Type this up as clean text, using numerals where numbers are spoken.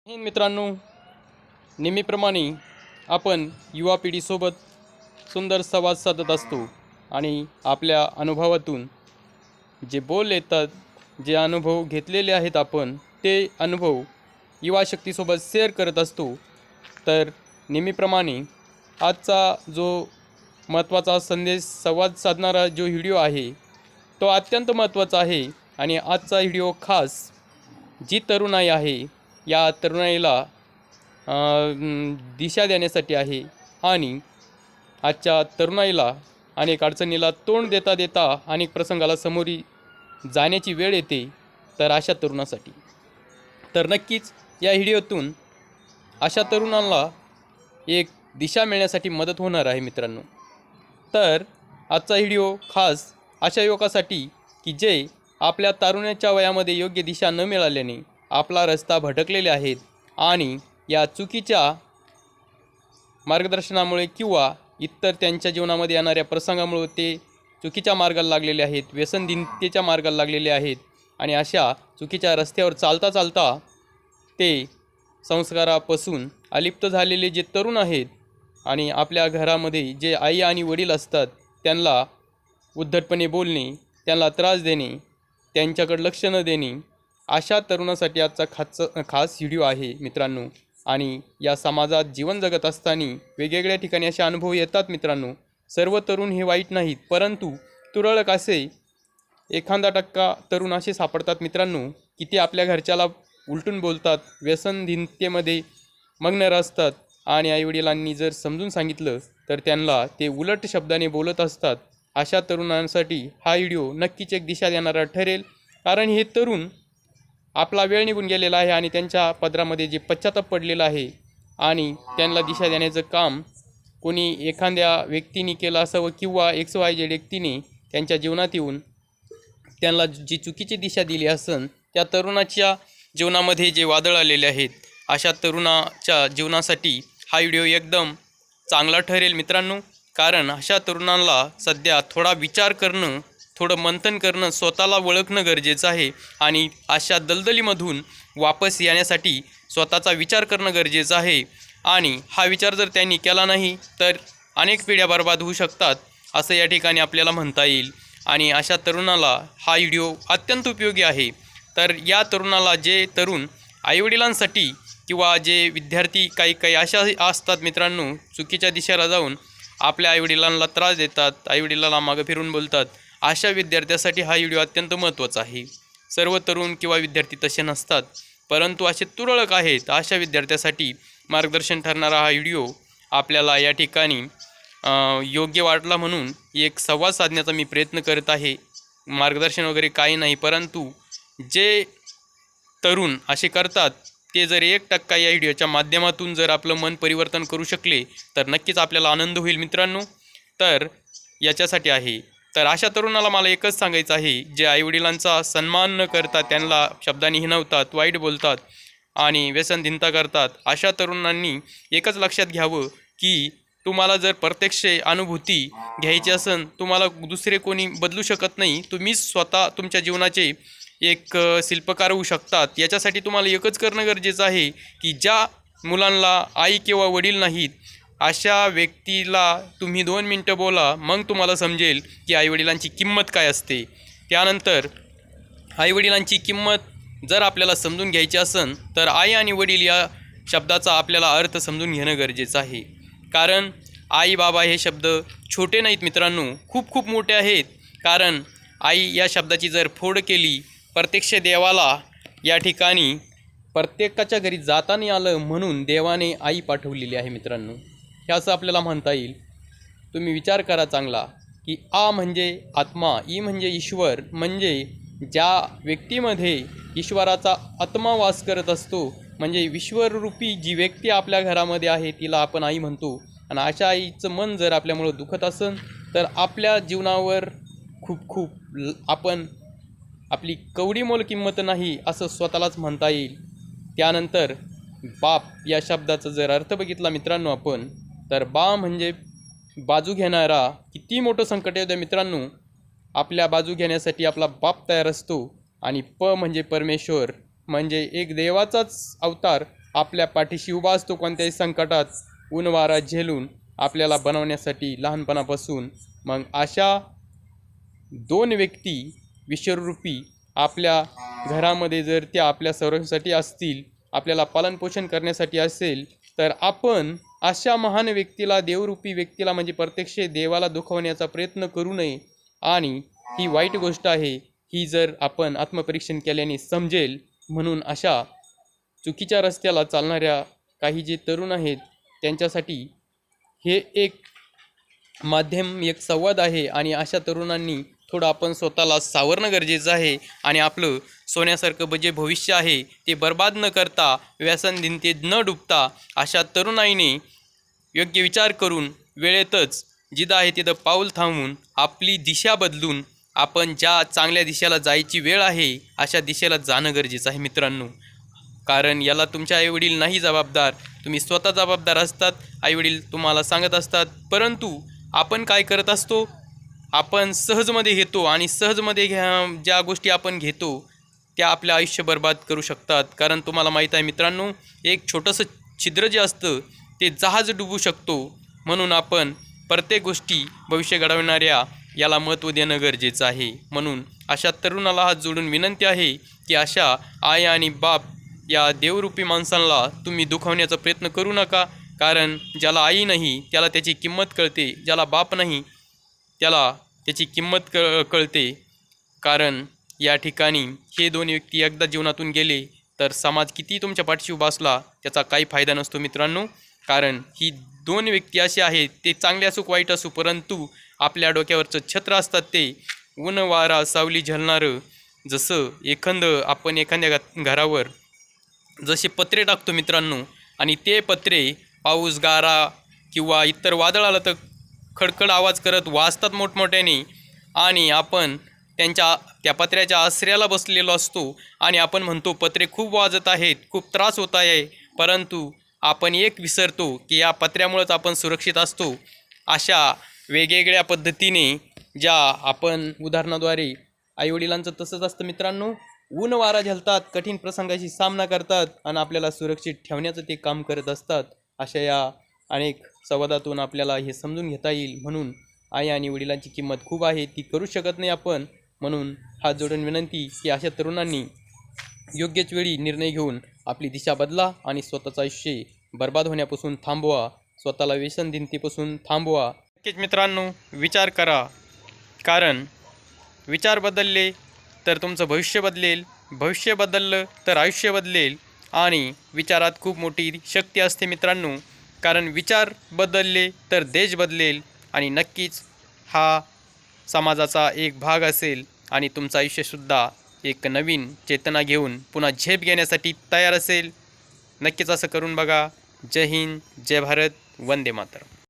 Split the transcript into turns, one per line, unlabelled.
मित्रांनो, नेहमीप्रमाणे आपण युवा पिढीसोबत सुंदर संवाद साधत असतो आणि आपल्या अनुभवातून जे बोल येतात, जे अनुभव घेतलेले आहेत आपण ते अनुभव युवा शक्तीसोबत शेअर करत असतो। तर नेहमीप्रमाणे आजचा जो महत्त्वाचा संदेश संवाद साधणारा जो व्हिडिओ आहे तो अत्यंत महत्त्वाचा आहे आणि आजचा व्हिडिओ खास जी तरुणाई आहे या तरुणाईला दिशा देण्यासाठी आहे आणि आजच्या तरुणाईला अनेक अडचणीला तोंड देता देता अनेक प्रसंगाला सामोरी जाण्याची वेळ येते, तर अशा तरुणासाठी तर नक्कीच या व्हिडिओतून अशा तरुणांना एक दिशा मिळण्यासाठी मदत होणार आहे मित्रांनो। तर आजचा व्हिडिओ खास अशा युवकासाठी की जे आपल्या तारुण्याच्या वयामध्ये योग्य दिशा न मिळाल्याने आपला रस्ता भटकलेले आहेत आणि या चुकीच्या मार्गदर्शनामुळे किंवा इतर त्यांच्या जीवनामध्ये येणाऱ्या प्रसंगामुळे ते चुकीच्या मार्गाला लागलेले आहेत, व्यसनधीनतेच्या मार्गाला लागलेले आहेत आणि अशा चुकीच्या रस्त्यावर चालता चालता ते संस्कारापासून अलिप्त झालेले जे तरुण आहेत आणि आपल्या घरामध्ये जे आई आणि वडील असतात त्यांना उद्धटपणे बोलणे, त्यांना त्रास देणे, त्यांच्याकडे लक्ष न देणे, अशा तरुणासाठी आजचा खास व्हिडिओ आहे मित्रांनो। आणि या समाजात जीवन जगत असताना वेगवेगळ्या ठिकाणी असे अनुभव येतात मित्रांनो। सर्व तरुण हे वाईट नाहीत, परंतु तुरळक असे 1% तरुण असे सापडतात मित्रांनो की ते आपल्या घरच्याला उलटून बोलतात, व्यसनधीनतेमध्ये मग्न असतात आणि आईवडिलांनी जर समजून सांगितलं तर त्यांना ते उलट शब्दाने बोलत असतात। अशा तरुणांसाठी हा व्हिडिओ नक्कीच एक दिशा देणारा ठरेल, कारण हे तरुण आपला वेळ निघून गेलेला आहे आणि त्यांच्या पदरामध्ये जे पश्चाताप पडलेला आहे आणि त्यांना दिशा देण्याचं काम कोणी एखाद्या व्यक्तीने केलं असावं किंवा XYZ व्यक्तीने त्यांच्या जीवनात येऊन त्यांना जी चुकीची दिशा दिली असन, त्या तरुणाच्या जीवनामध्ये जे वादळ आलेले आहेत अशा तरुणाच्या जीवनासाठी हा व्हिडिओ एकदम चांगला ठरेल मित्रांनो। कारण अशा तरुणांना सध्या थोडा विचार करणं, थोडं मंथन करणं, स्वतःला ओळखणं गरजेचं आहे आणि अशा दलदलीमधून वापस येण्यासाठी स्वतःचा विचार करणं गरजेचं आहे आणि हा विचार जर त्यांनी केला नाही तर अनेक पिढ्या बर्बाद होऊ शकतात असं या ठिकाणी आपल्याला म्हणता येईल। आणि अशा तरुणाला हा व्हिडिओ अत्यंत उपयोगी आहे। तर या तरुणाला, जे तरुण आईवडिलांसाठी किंवा जे विद्यार्थी काही अशा असतात मित्रांनो, चुकीच्या दिशेला जाऊन आपल्या आईवडिलांना त्रास देतात, आईवडिलांना मागं फिरून बोलतात, अशा विद्यार्थ्यासाठी हा व्हिडिओ अत्यंत महत्त्वाचा आहे। सर्व तरुण किंवा विद्यार्थी तसे नसतात, परंतु असे तुरळक आहेत। अशा विद्यार्थ्यासाठी मार्गदर्शन ठरणारा हा व्हिडिओ आपल्याला या ठिकाणी योग्य वाटला म्हणून एक संवाद साधण्याचा मी प्रयत्न करत आहे। मार्गदर्शन वगैरे काही नाही, परंतु जे तरुण असे करतात ते जर 1% या व्हिडिओच्या माध्यमातून जर आपलं मन परिवर्तन करू शकले तर नक्कीच आपल्याला आनंद होईल मित्रांनो। तर याच्यासाठी आहे, तर अशा तरुणाला मला एकच सांगायचं आहे, जे आईवडिलांचा सन्मान न करता त्यांना शब्दांनी हिणवतात, वाईट बोलतात आणि व्यसनधीनता करतात, अशा तरुणांनी एकच लक्षात घ्यावं की तुम्हाला जर प्रत्यक्ष अनुभूती घ्यायची असेल, तुम्हाला दुसरे कोणी बदलू शकत नाही, तुम्हीच स्वतः तुमच्या जीवनाचे एक शिल्पकार होऊ शकतात। याच्यासाठी तुम्हाला एकच करणं गरजेचं आहे की ज्या मुलांना आई किंवा वडील नाहीत अशा व्यक्तीला तुम्ही 2 मिनटं बोला, मग तुम्हाला समजेल की आईवडिलांची किंमत काय असते। त्यानंतर आईवडिलांची किंमत जर आपल्याला समजून घ्यायची असेल तर आई आणि वडील या शब्दाचा आपल्याला अर्थ समजून घेणं गरजेचं आहे। कारण आई बाबा हे शब्द छोटे नाहीत मित्रांनो, खूप खूप मोठे आहेत। कारण आई या शब्दाची जर फोड केली, प्रत्यक्ष देवाला या ठिकाणी प्रत्येकाच्या घरी जाता नाही आलं म्हणून देवाने आई पाठवलेली आहे मित्रांनो, हे असं आपल्याला म्हणता येईल। तुम्ही विचार करा चांगला की आ म्हणजे आत्मा, ई म्हणजे ईश्वर, म्हणजे ज्या व्यक्तीमध्ये ईश्वराचा आत्मा वास करत असतो, म्हणजे विश्वरूपी जी व्यक्ती आपल्या घरामध्ये आहे तिला आपण आई म्हणतो। आणि अशा आईचं मन जर आपल्यामुळं दुखत असेल तर आपल्या जीवनावर खूप आपण आपली कवडी मोल किंमत नाही असं स्वतःलाच म्हणता येईल। त्यानंतर बाप या शब्दाचा जर अर्थ बघितला मित्रांनो आपण, तर बा म्हणजे बाजू घेणारा। किती मोठं संकट येतं मित्रांनो, आपल्या बाजू घेण्यासाठी आपला बाप तयार असतो। आणि प म्हणजे परमेश्वर, म्हणजे एक देवाचाच अवतार आपल्या पाठीशी उभा असतो कोणत्याही संकटात ऊन वारा झेलून आपल्याला बनवण्यासाठी लहानपणापासून. मग अशा दोन व्यक्ती विश्वरूपी आपल्या घरामध्ये जर त्या आपल्या संरक्षणासाठी असतील, आपल्याला पालनपोषण करण्यासाठी असेल, तर आपण अशा महान व्यक्तीला, देवरूपी व्यक्तीला म्हणजे प्रत्यक्ष देवाला दुखवण्याचा प्रयत्न करू नये. आणि ही वाईट गोष्ट आहे, ही जर आपण आत्मपरीक्षण केल्याने समजेल. म्हणून अशा चुकीच्या रस्त्याला चालणाऱ्या काही जे तरुण आहेत त्यांच्यासाठी हे एक माध्यम, एक संवाद आहे. आणि अशा तरुणांनी थोडं आपण स्वतःला सावरणं गरजेचं आहे. आणि आपलं सोन्यासारखं जे भविष्य आहे ते बर्बाद न करता, व्यसनधीनतेत न डुबता अशा तरुणाईने योग्य विचार करून वेळेतच जिथं आहे तिथं पाऊल थांबवून आपली दिशा बदलून आपण ज्या चांगल्या दिशेला जायची वेळ आहे अशा दिशेला जाणं गरजेचं आहे मित्रांनो. कारण याला तुमचे आईवडील नाही जबाबदार, तुम्ही स्वतः जबाबदार असतात. आईवडील तुम्हाला सांगत असतात, परंतु आपण काय करत असतो, आपण सहजमध्ये घेतो. आणि सहजमध्ये ज्या गोष्टी आपण घेतो त्या आपलं आयुष्य बर्बाद करू शकतात. कारण तुम्हाला माहीत आहे मित्रांनो, एक छोटंसं छिद्र जे असतं ते जहाज डुबू शकतो. म्हणून आपण प्रत्येक गोष्टी भविष्य घडवणाऱ्या याला महत्त्व देणं गरजेचं आहे. म्हणून अशा तरुणाला हात जोडून विनंती आहे की अशा आई आणि बाप या देवरूपी माणसांना तुम्ही दुखावण्याचा प्रयत्न करू नका. कारण ज्याला आई नाही त्याला त्याची किंमत कळते, ज्याला बाप नाही त्याला त्याची किंमत कळते. कारण या ठिकाणी हे दोन व्यक्ती एकदा जीवनातून गेले तर समाज किती तुमच्या पाठीशी उभा असला त्याचा काही फायदा नसतो मित्रांनो. कारण ही दोन व्यक्ती असे आहेत, ते चांगले असो वाईट असो, परंतु आपल्या डोक्यावरचं छत्र असतात ते ऊन वारा सावली झेलणारं. जसं आपण एखाद्या घरावर जसे पत्रे टाकतो मित्रांनो, आणि ते पत्रे पाऊस गारा किंवा इतर वादळ आलं तर खडखड आवाज करत वाजतात मोठमोठ्याने. आणि आपण त्या पत्र्याच्या आश्रयाला बसलेलो असतो आणि आपण म्हणतो पत्रे खूप वाजत आहेत, खूप त्रास होत आहे. परंतु आपण एक विसरतो की या पत्र्यामुळेच आपण सुरक्षित असतो. अशा वेगवेगळ्या पद्धतीने ज्या आपण उदाहरणाद्वारे आईवडिलांचं तसंच असतं मित्रांनो. ऊन वारा झेलतात, कठीण प्रसंगाशी सामना करतात आणि आपल्याला सुरक्षित ठेवण्याचं ते काम करत असतात. अशा या अनेक संवादातून आपल्याला हे समजून घेता येईल. म्हणून आई आणि वडिलांची किंमत खूप आहे, ती करू शकत नाही आपण. म्हणून हात जोडून विनंती की अशा तरुणांनी योग्यच वेळी निर्णय घेऊन आपली दिशा बदला आणि स्वतःचं आयुष्य बर्बाद होण्यापासून थांबवा, स्वतःला व्यसनधीनतेपासून थांबवा. नक्कीच मित्रांनो विचार करा, कारण विचार बदलले तर तुमचं भविष्य बदलेल, भविष्य बदललं तर आयुष्य बदलेल. आणि विचारात खूप मोठी शक्ती असते मित्रांनो. कारण विचार बदलले तर देश बदलेल आणि नक्कीच हा समाजाचा एक भाग असेल. आणि तुमचं आयुष्यसुद्धा एक नवीन चेतना घेऊन पुन्हा झेप घेण्यासाठी तयार असेल. नक्कीच असं करून बघा. जय हिंद, जय भारत, वंदे मातरम.